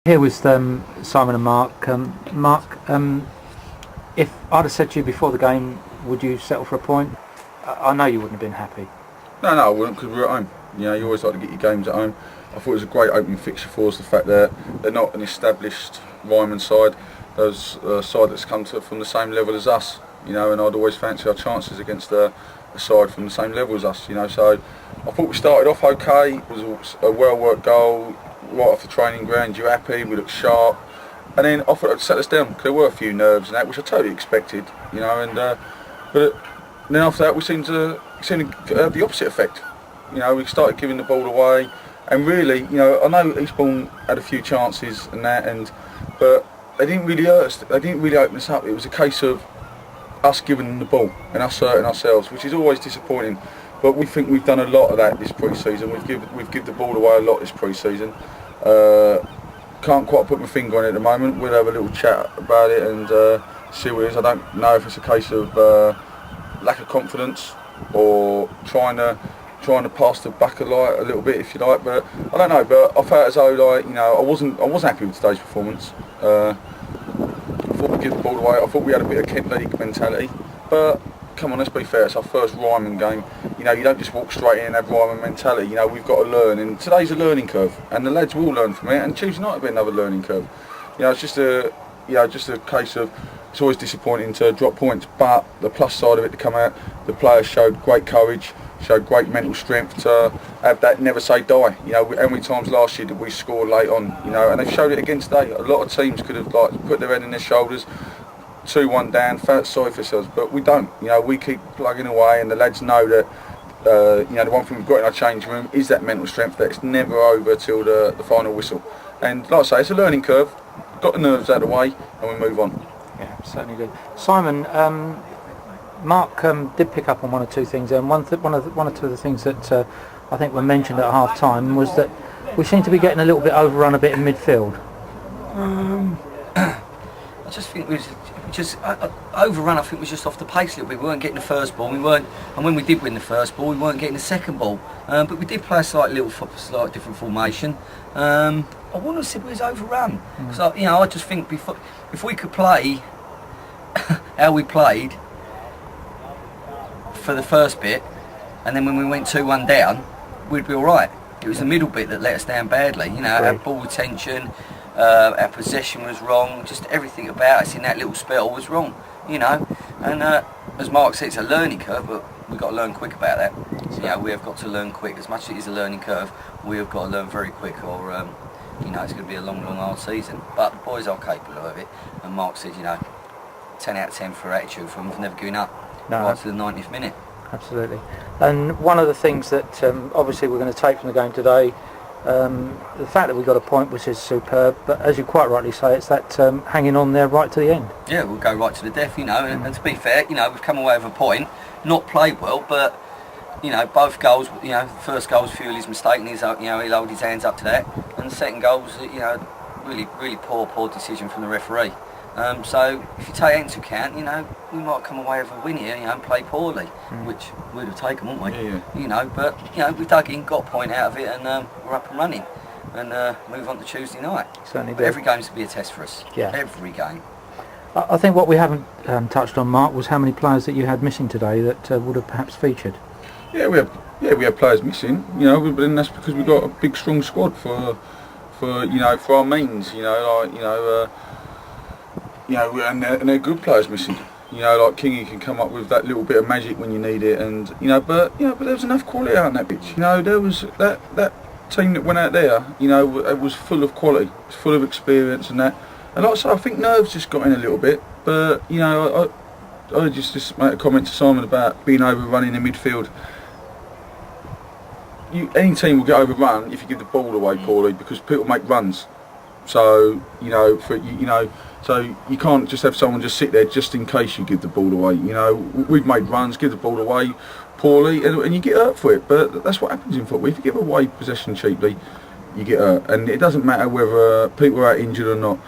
Here with Simon and Mark. Mark, if I'd have said to you before the game, would you settle for a point? I know you wouldn't have been happy. No, I wouldn't, because we're at home. You know, you always like to get your games at home. I thought it was a great opening fixture for us. The fact that they're not an established Ryman side, there's a side that's come from the same level as us. You know, and I'd always fancy our chances against a side from the same level as us. You know, so I thought we started off okay. It was a well-worked goal. Right off the training ground, you're happy, we looked sharp, and then I thought it would set us down, because there were a few nerves and that, which I totally expected, you know, and but then after that we seemed to have the opposite effect. You know, we started giving the ball away, and really, you know, I know Eastbourne had a few chances and that, but they didn't really hurt us, they didn't really open us up. It was a case of us giving them the ball and us hurting ourselves, which is always disappointing. But we think we've done a lot of that this pre-season. We've given the ball away a lot this pre-season. Can't quite put my finger on it at the moment. We'll have a little chat about it and see what it is. I don't know if it's a case of lack of confidence or trying to pass the back a little bit, if you like. But I don't know. But I felt as though, like, you know, I wasn't happy with today's performance. I thought we'd give the ball away. I thought we had a bit of Kent League mentality, but come on, let's be fair, it's our first Ryman game. You know, you don't just walk straight in and have Ryman mentality. You know, we've got to learn, and today's a learning curve, and the lads will learn from it, and Tuesday night will be another learning curve. You know, it's just a case of, it's always disappointing to drop points, but the plus side of it to come out, the players showed great courage, showed great mental strength to have that never say die. You know, how many times last year did we score late on, you know, and they've showed it again today. A lot of teams could have, like, put their head in their shoulders, 2-1 down, felt sorry for ourselves, but we don't. You know, we keep plugging away, and the lads know that, you know, the one thing we've got in our changing room is that mental strength, that it's never over till the final whistle. And like I say, it's a learning curve. Got the nerves out of the way, and we move on. Yeah, certainly good. Simon, Mark did pick up on one or two things, and one or two of the things that I think were mentioned at half time was that we seem to be getting a little bit overrun a bit in midfield. I just think we was just overrun. I think was just off the pace a little bit. We weren't getting the first ball. And when we did win the first ball, we weren't getting the second ball. But we did play a slight different formation. I wouldn't have said we was overrun. So you know, I just think if we could play how we played for the first bit, and then when we went 2-1 down, we'd be all right. It was the middle bit that let us down badly. You know, our ball retention. Our possession was wrong, just everything about us in that little spell was wrong, you know. And as Mark said, it's a learning curve, but we've got to learn quick about that. You know, we have got to learn quick. As much as it is a learning curve, we have got to learn very quick, or you know, it's going to be a long, hard season. But the boys are capable of it, and Mark said, you know, 10 out of 10 for attitude from never giving up, right to the 90th minute. Absolutely. And one of the things that obviously we're going to take from the game today, the fact that we got a point, which is superb, but as you quite rightly say, it's that hanging on there right to the end. Yeah, we'll go right to the death, you know, and to be fair, you know, we've come away with a point, not played well, but, you know, both goals, you know, the first goal was Fuel's mistake, and he's, you know, he'll hold his hands up to that, and the second goal was, you know, really poor decision from the referee. So if you take that into account, you know, we might come away with a win here, you know, and play poorly, which we'd have taken, wouldn't we? Yeah. You know, but, you know, we dug in, got a point out of it, and we're up and running, and move on to Tuesday night. Certainly. But every game's to be a test for us. Yeah. Every game. I think what we haven't touched on, Mark, was how many players that you had missing today that would have perhaps featured. Yeah, we have players missing. You know, but then that's because we've got a big, strong squad for you know, for our means. You know, like, you know, and they're good players missing. You know, like Kingy can come up with that little bit of magic when you need it, and you know, but there was enough quality out on that pitch. You know, there was that team that went out there. You know, it was full of quality, it was full of experience and that. And like I said, I think nerves just got in a little bit. But you know, I just made a comment to Simon about being overrun in the midfield. Any team will get overrun if you give the ball away poorly, because people make runs. So you know, so you can't just have someone just sit there just in case you give the ball away. You know, we've made runs, give the ball away poorly, and you get hurt for it. But that's what happens in football. If you give away possession cheaply, you get hurt, and it doesn't matter whether people are out injured or not.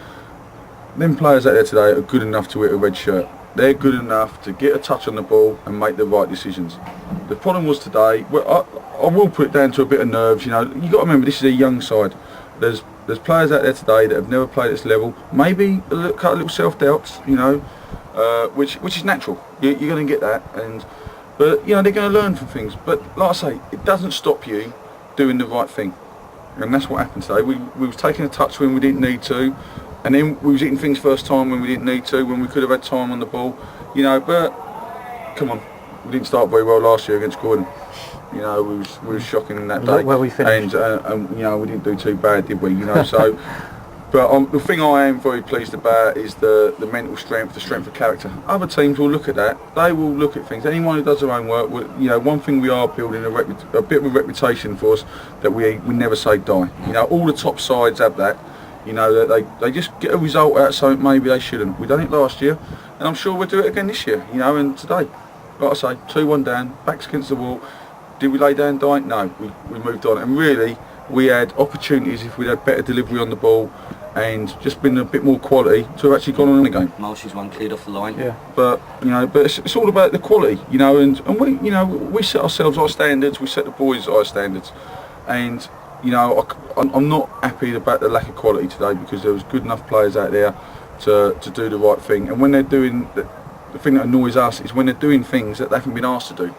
Them players out there today are good enough to wear a red shirt. They're good enough to get a touch on the ball and make the right decisions. The problem was today, I will put it down to a bit of nerves. You know, you got to remember this is a young side. There's there's players out there today that have never played at this level. Maybe a little self-doubts, you know, which is natural. You're going to get that, but you know they're going to learn from things. But like I say, it doesn't stop you doing the right thing, and that's what happened today. We was taking a touch when we didn't need to, and then we was hitting things first time when we didn't need to, when we could have had time on the ball, you know. But come on, we didn't start very well last year against Gordon. You know, we was shocking in that day. Where we finished, and you know we didn't do too bad, did we? You know, so. But the thing I am very pleased about is the mental strength, the strength of character. Other teams will look at that. They will look at things. Anyone who does their own work, you know, one thing we are building a bit of a reputation for us that we never say die. You know, all the top sides have that. You know, that they just get a result out of something maybe they shouldn't. We done it last year, and I'm sure we'll do it again this year. You know, and today, like I say, 2-1 down, backs against the wall. Did we lay down dying? No, we moved on, and really we had opportunities if we'd had better delivery on the ball and just been a bit more quality to have actually gone on in the game. Marsh's one cleared off the line. Yeah. But you know, it's all about the quality, you know, and we, you know, we set ourselves our standards, we set the boys our standards, and you know, I'm not happy about the lack of quality today because there was good enough players out there to do the right thing. And when they're doing the thing that annoys us is when they're doing things that they haven't been asked to do.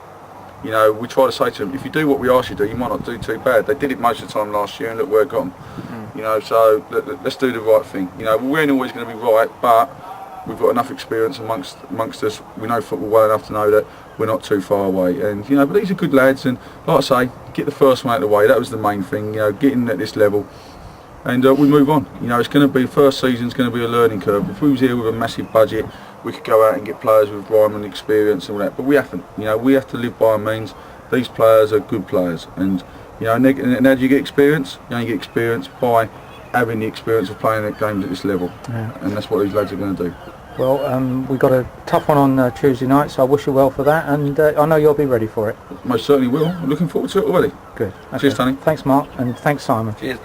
You know, we try to say to them, if you do what we ask you to do, you might not do too bad. They did it most of the time last year, and look where it got them. You know, so let's do the right thing. You know, we ain't always going to be right, but we've got enough experience amongst us. We know football well enough to know that we're not too far away. And you know, but these are good lads, and like I say, get the first one out of the way. That was the main thing. You know, getting at this level, and we move on. You know, it's going to be first season's going to be a learning curve. If we was here with a massive budget, we could go out and get players with Ryman experience and all that, but we haven't. You know, we have to live by our means. These players are good players, and you know, and how do you get experience? You only get experience by having the experience of playing at games at this level, and that's what these lads are going to do. Well, we've got a tough one on Tuesday night, so I wish you well for that, and I know you'll be ready for it. Most certainly will. I'm looking forward to it already. Good. Okay. Cheers, Tony. Thanks, Mark, and thanks, Simon. Cheers.